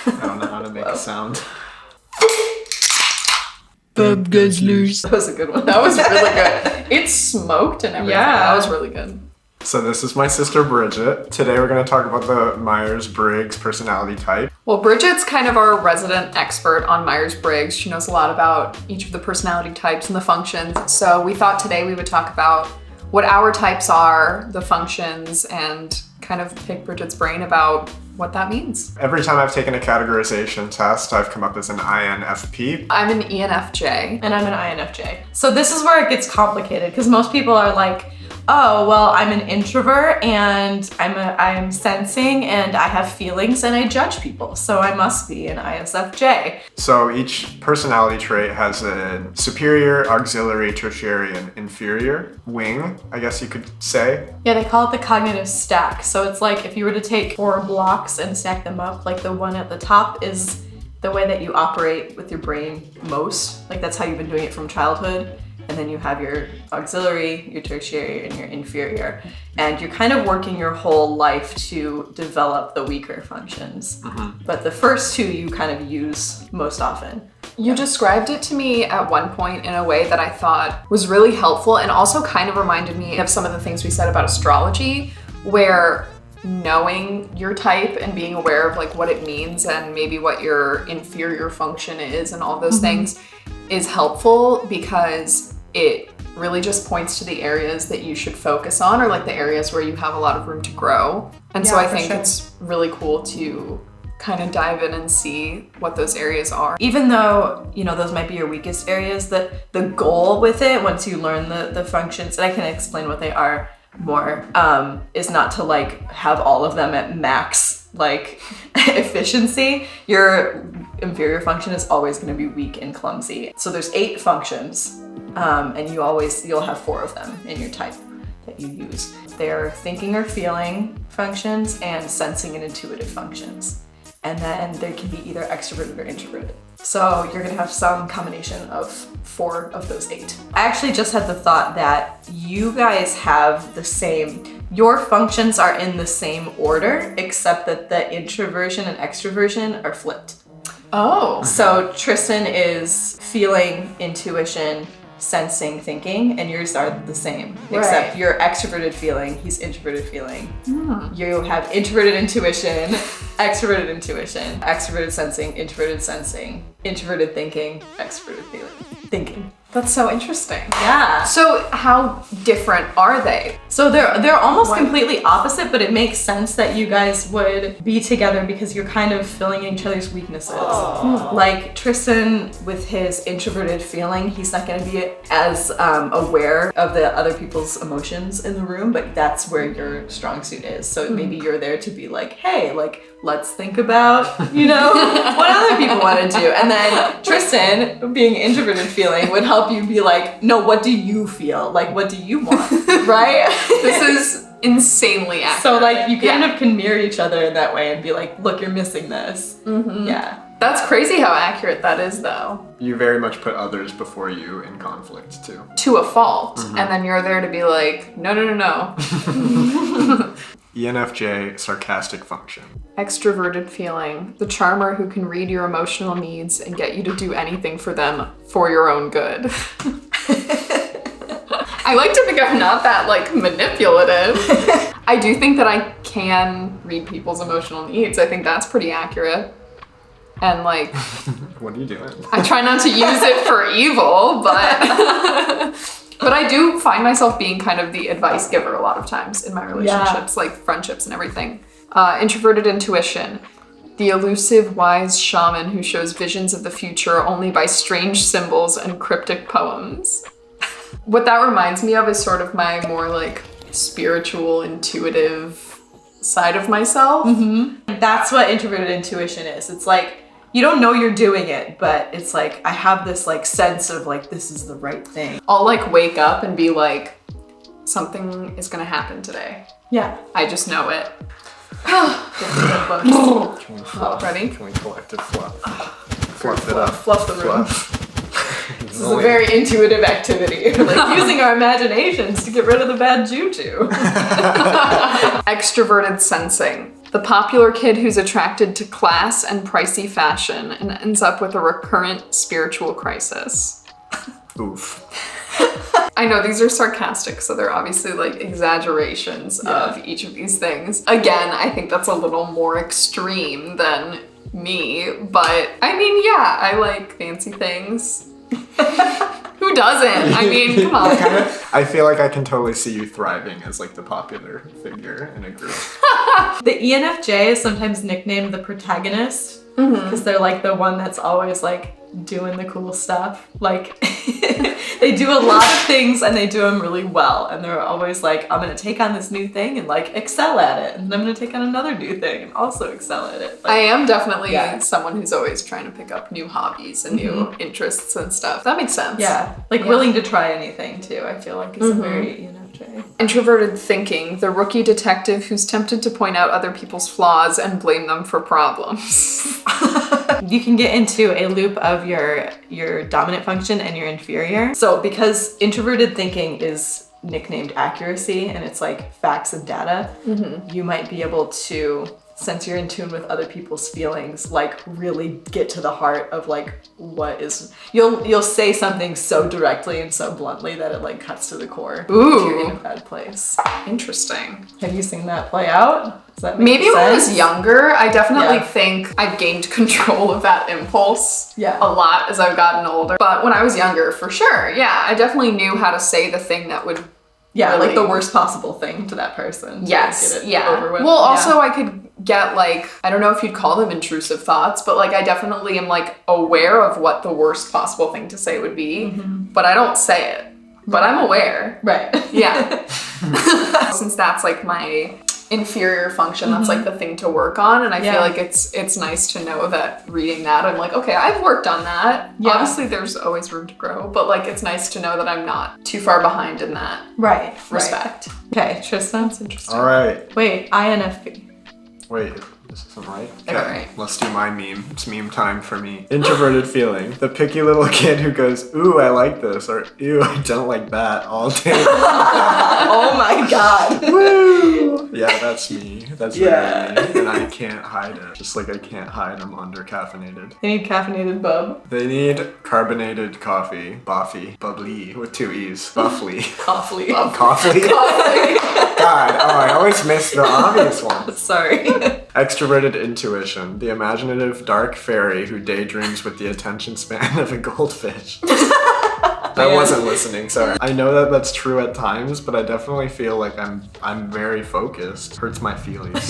I don't know how to make a sound. Bub guzzlers. That was a good one. That was really good. It smoked and everything. Yeah. That was really good. So this is my sister Bridget. Today we're going to talk about the Myers-Briggs personality type. Well, Bridget's kind of our resident expert on Myers-Briggs. She knows a lot about each of the personality types and the functions. So we thought today we would talk about what our types are, the functions, and kind of pick Bridget's brain about what that means. Every time I've taken a categorization test, I've come up as an INFP. I'm an ENFJ. And I'm an INFJ. So this is where it gets complicated because most people are like, oh, well, I'm an introvert and I'm sensing and I have feelings and I judge people. So I must be an ISFJ. So each personality trait has a superior, auxiliary, tertiary, and inferior wing, I guess you could say. Yeah, they call it the cognitive stack. So it's like if you were to take 4 blocks and stack them up, like the one at the top is the way that you operate with your brain most. Like that's how you've been doing it from childhood. And then you have your auxiliary, your tertiary, and your inferior. And you're kind of working your whole life to develop the weaker functions. Mm-hmm. But the first 2 you kind of use most often. You described it to me at one point in a way that I thought was really helpful and also kind of reminded me of some of the things we said about astrology, where knowing your type and being aware of like what it means and maybe what your inferior function is and all those things is helpful because it really just points to the areas that you should focus on or like the areas where you have a lot of room to grow. And so I think it's really cool to kind of dive in and see what those areas are. Even though, you know, those might be your weakest areas, the goal with it, once you learn the functions, and I can explain what they are more, is not to like have all of them at max like efficiency. Your inferior function is always going to be weak and clumsy. So there's 8 functions, and you'll have 4 of them in your type that you use. They're thinking or feeling functions and sensing and intuitive functions. And then they can be either extroverted or introverted. So you're gonna have some combination of 4 of those 8. I actually just had the thought that you guys have the same, your functions are in the same order, except that the introversion and extroversion are flipped. Oh. So Tristan is feeling, intuition, sensing, thinking, and yours are the same. Right. Except you're extroverted feeling, he's introverted feeling. You have introverted intuition, extroverted intuition, extroverted sensing, introverted thinking, extroverted thinking. That's so interesting. Yeah. So how different are they? So they're almost completely opposite, but it makes sense that you guys would be together because you're kind of filling in each other's weaknesses. Like Tristan, with his introverted feeling, he's not going to be as aware of the other people's emotions in the room, but that's where your strong suit is. So maybe you're there to be like, hey, like, let's think about, you know, what other people want to do. And then Tristan, being introverted feeling, would help you be like, no, what do you feel? Like, what do you want? Right? This is insanely accurate. So like you kind of can mirror each other in that way and be like, look, you're missing this. Yeah. That's crazy how accurate that is though. You very much put others before you in conflict too. To a fault. And then you're there to be like, no. ENFJ, sarcastic function. Extroverted feeling. The charmer who can read your emotional needs and get you to do anything for them for your own good. I like to think I'm not that like manipulative. I do think that I can read people's emotional needs. I think that's pretty accurate. And like, What are you doing? I try not to use it for evil, but I do find myself being kind of the advice giver a lot of times in my relationships, like friendships and everything. Introverted intuition. The elusive, wise shaman who shows visions of the future only by strange symbols and cryptic poems. What that reminds me of is sort of my more like spiritual, intuitive side of myself. That's what introverted intuition is. It's like, you don't know you're doing it, but it's like, I have this like sense of like, this is the right thing. I'll like wake up and be like, something is gonna happen today. Yeah. I just know it. Can we fluff? Ready? Can we collective fluff? Fluff it up. Fluff the room. This This is a very intuitive activity. Like using our imaginations to get rid of the bad juju. Extroverted sensing. The popular kid who's attracted to class and pricey fashion and ends up with a recurrent spiritual crisis. Oof. I know these are sarcastic, so they're obviously like exaggerations of each of these things. Again, I think that's a little more extreme than me, but I mean, yeah, I like fancy things. Who doesn't? I mean, come on. I feel like I can totally see you thriving as like the popular figure in a group. The ENFJ is sometimes nicknamed the protagonist because they're like the one that's always like doing the cool stuff. Like they do a lot of things and they do them really well. And they're always like, I'm going to take on this new thing and like excel at it. And I'm going to take on another new thing and also excel at it. Like, I am definitely someone who's always trying to pick up new hobbies and new interests and stuff. That makes sense. Yeah. Like willing to try anything too, I feel like is a very ENFJ. Introverted thinking, the rookie detective who's tempted to point out other people's flaws and blame them for problems. You can get into a loop of your dominant function and your inferior. So because introverted thinking is nicknamed accuracy and it's like facts and data, you might be able to, since you're in tune with other people's feelings, like really get to the heart of like what is, you'll say something so directly and so bluntly that it like cuts to the core. Ooh. If you're in a bad place. Interesting. Have you seen that play out? Does that make Maybe sense? when I was younger, I definitely think I've gained control of that impulse a lot as I've gotten older. But when I was younger, for sure, I definitely knew how to say the thing that would like the worst possible thing to that person. Yes, to get it over with. Well, also I could get like, I don't know if you'd call them intrusive thoughts, but like I definitely am like aware of what the worst possible thing to say would be, but I don't say it. But I'm aware. Right. Yeah. Since that's like my inferior function, that's like the thing to work on, and I feel like it's nice to know that reading that I'm like, okay, I've worked on that. Obviously there's always room to grow, but like it's nice to know that I'm not too far behind in that respect. Okay, Tristan, that's interesting. All right. Wait, INFP. Wait, this isn't right? Okay. Alright. Let's do my meme. It's meme time for me. Introverted feeling. The picky little kid who goes, ooh, I like this, or ew, I don't like that all day. Oh my god. Woo! Yeah, that's me. That's very me. And I can't hide it. Just like I can't hide I'm under caffeinated. They need caffeinated bub. They need carbonated coffee. Boffy. Bubbly. With 2 E's. Buffly. Coffee. Coffee? God, I always miss the obvious ones. Sorry. Extroverted intuition, the imaginative dark fairy who daydreams with the attention span of a goldfish. I wasn't listening, sorry. I know that that's true at times, but I definitely feel like I'm very focused. Hurts my feelings.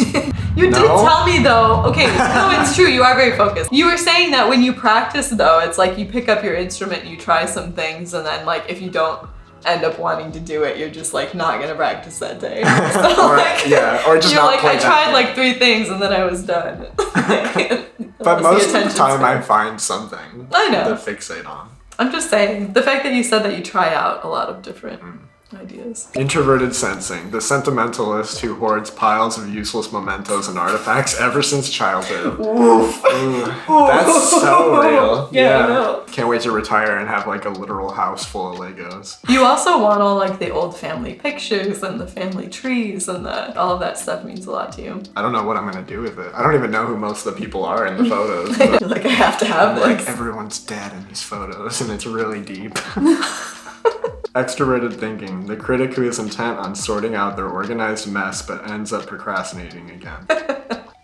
You did tell me though. Okay, no, it's true. You are very focused. You were saying that when you practice though, it's like you pick up your instrument and you try some things, and then like if you don't end up wanting to do it, you're just like not gonna practice that day. So, or just you're not like, play I that tried game. like 3 things and then I was done. But most of the time I find something I know. to fixate on. I'm just saying, the fact that you said that you try out a lot of different ideas. Introverted sensing, the sentimentalist who hoards piles of useless mementos and artifacts ever since childhood. Oof. Ooh, that's so real. Yeah, I know. Can't wait to retire and have like a literal house full of Legos. You also want all like the old family pictures and the family trees and all of that stuff means a lot to you. I don't know what I'm gonna do with it. I don't even know who most of the people are in the photos. But You're like, I have to have this. like everyone's dead in these photos and it's really deep. Extroverted thinking, the critic who is intent on sorting out their organized mess but ends up procrastinating again.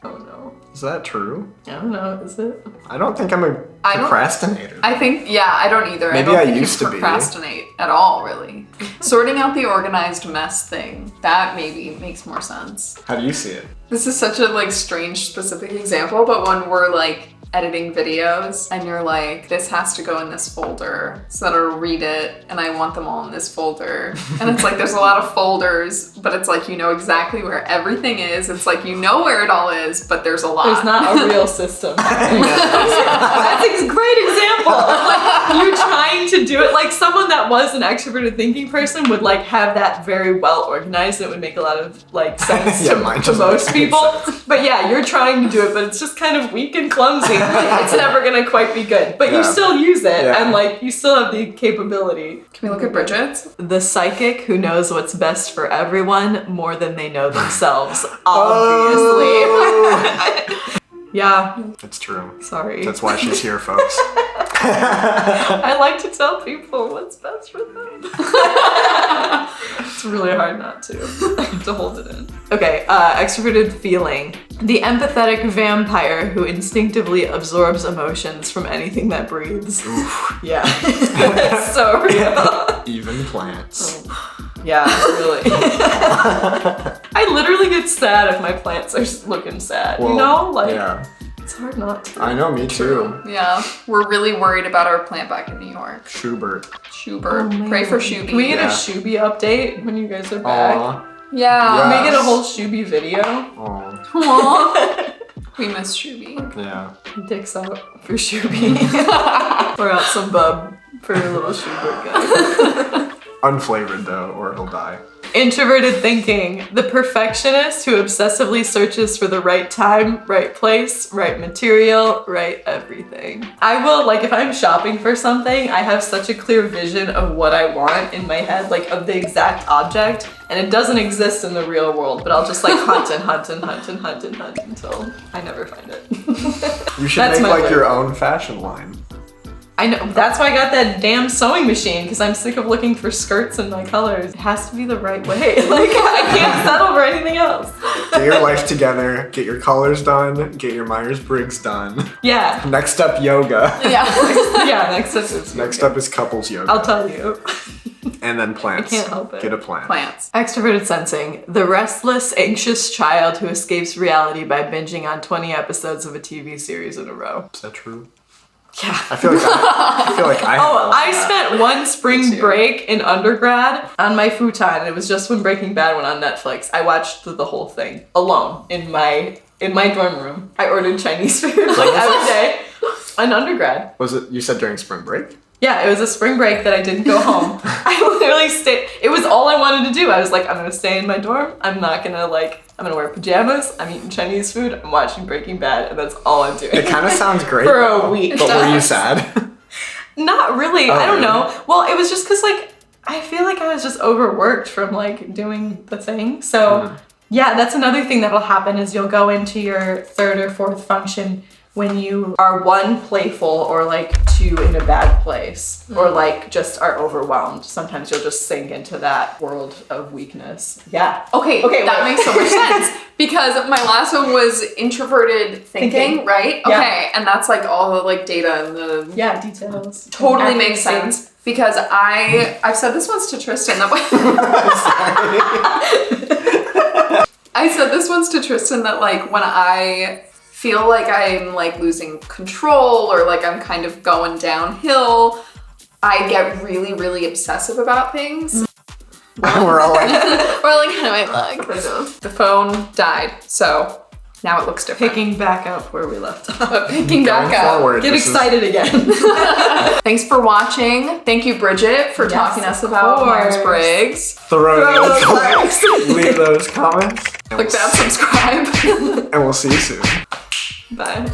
Oh no. Is that true? I don't know, is it? I don't think I'm a procrastinator. I think, I don't either. Maybe I don't think used you to be. procrastinate at all, really. Sorting out the organized mess thing, that maybe makes more sense. How do you see it? This is such a like strange specific example, but when we're like editing videos and you're like, this has to go in this folder so that I'll read it and I want them all in this folder. And it's like there's a lot of folders, but it's like you know exactly where everything is. It's like you know where it all is, but there's a lot. There's not a real system. That's a great example. Like you trying to do it, like someone that was an extroverted thinking person would like have that very well organized. It would make a lot of like sense to most people. But yeah, you're trying to do it, but it's just kind of weak and clumsy. It's never gonna quite be good. But you still use it and like you still have the capability. Can we look at Bridget's? The psychic who knows what's best for everyone more than they know themselves. Obviously. Yeah, It's true. sorry. That's why she's here, folks. I like to tell people what's best for them. It's really hard not to. I have to hold it in. Okay, extroverted feeling. The empathetic vampire who instinctively absorbs emotions from anything that breathes. Oof. Yeah, it's so real. Even plants. Yeah, really. I literally get sad if my plants are looking sad. Well, you know, like yeah. it's hard not to. I know, me too. Yeah, we're really worried about our plant back in New York. Schubert. Schubert. Oh, Pray for man. Shuby. Can we get Yeah. a Shuby update when you guys are back? Aw. Yeah. Can we Yes. get a whole Shuby video? Aw. Aw. We miss Shuby. Yeah. Dicks out for Shuby. Or out some bub for a little Schubert guy. Unflavored though, or he'll die. Introverted thinking. The perfectionist who obsessively searches for the right time, right place, right material, right everything. I will, like, if I'm shopping for something, I have such a clear vision of what I want in my head, like of the exact object, and it doesn't exist in the real world, but I'll just like hunt and hunt and hunt and hunt and hunt until I never find it. You should That's make my like way. your own fashion line. I know, that's why I got that damn sewing machine, because I'm sick of looking for skirts in my colors. It has to be the right way. Like, I can't settle for anything else. Get your life together, get your colors done, get your Myers-Briggs done. Yeah. Next up, yoga. Yeah. Yeah, next up is Next up is couples yoga. I'll tell you. And then plants. I can't help it. Get a plant. Plants. Extroverted sensing. The restless, anxious child who escapes reality by binging on 20 episodes of a TV series in a row. Is that true? Yeah. I feel like I have Oh, all I that. spent one spring too. break in undergrad on my futon, and it was just when Breaking Bad went on Netflix. I watched the whole thing alone in my dorm room. I ordered Chinese food like every day. An undergrad. Was it, you said during spring break? Yeah, it was a spring break that I didn't go home. I literally stayed. It was all I wanted to do. I was like, I'm gonna stay in my dorm. I'm gonna wear pajamas. I'm eating Chinese food. I'm watching Breaking Bad, and that's all I'm doing. It kind of sounds great. For a though. week. But were you sad? Not really. Oh, I don't really? know. Well, it was just because like I feel like I was just overworked from like doing the thing. So yeah, that's another thing that'll happen is you'll go into your third or fourth function when you are one, playful, or like two, in a bad place, or like just are overwhelmed. Sometimes you'll just sink into that world of weakness. Yeah. Okay, that wait. makes so much sense. Because my last one was introverted thinking, right? Yeah. Okay, and that's like all the like data and the Yeah, details. totally makes Accuracy. sense. Because I've said this once to Tristan that I said this once to Tristan that like when I feel like I'm like losing control or like I'm kind of going downhill, I get really, really obsessive about things. We're all like, Or like, how do I look? The phone died, so now it looks different. Picking back up where we left off. But picking back going up. forward. Get this is- excited again. Thanks for watching. Thank you, Bridget, for Yes, talking us of about course. Myers-Briggs. Throw those those likes. leave those comments. And Click that subscribe. and we'll see you soon. Bye.